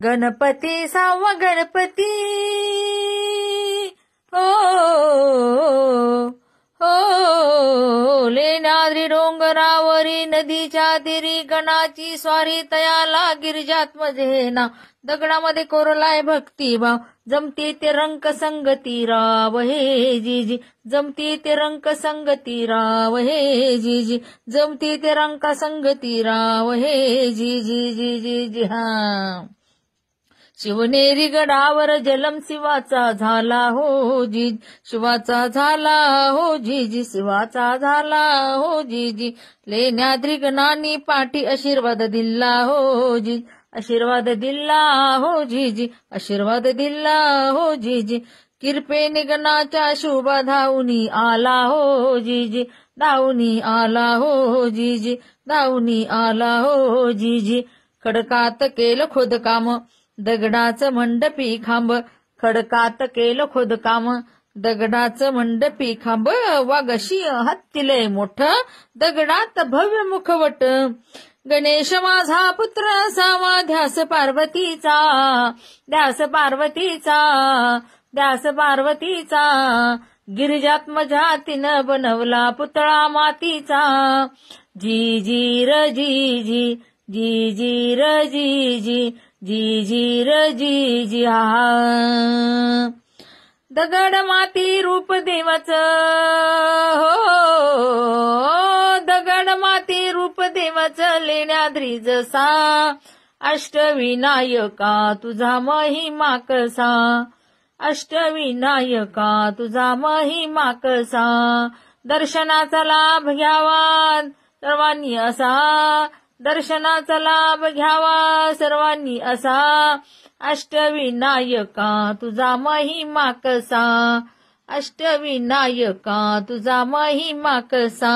गणपती सावा गणपती हो हो लेण्याद्री डोंगरावरी नदीच्या तीरी गणाची स्वारी तयाला गिरिजात्मजे ना दगडामध्ये कोरलाय भक्तिभाव जमती ते रंक संगती राव हे जीजी जमती ते रंक संगती राव हे जीजी जमती ते रंक संगती राव हे जीजी जी जी जी हा शिवनेरी गडावर जलम शिवाचा झाला हो जी शिवाचा झाला हो जी शिवाचा झाला हो जी लेण्याद्री गणानी पाठी आशीर्वाद दिला हो जी आशीर्वाद दिला हो जी आशीर्वाद दिला हो जी किरपेने गणाच्या शुभा धावनी आला हो जी धावनी आला हो जी धावनी आला हो जी खडकात केलं खोदकाम दगडाचं मंडपी खांब खडकात केलं खोदकाम दगडाचं मंडपी खांब वागशी हत्तीलय मोठं दगडात भव्य मुखवट गणेश माझा पुत्र असावा ध्यास पार्वतीचा ध्यास पार्वतीचा ध्यास पार्वतीचा गिरिजात्मजा तिनं बनवला पुतळा मातीचा जी जी र जी जी जी जी र जी जी जी जी र जी जी हा दगड माती रूप देवाचं हो दगड माती रूप देवाचं लेण्याद्री जसा अष्टविनायका तुझा महिमा कसा अष्टविनायका तुझा महिमा कसा दर्शनाचा लाभ घ्यावा सर्वांनी असा दर्शनाचा लाभ घ्यावा सर्वांनी असा अष्टविनायका तुझा महिमा कसा अष्टविनायका तुझा महिमा कसा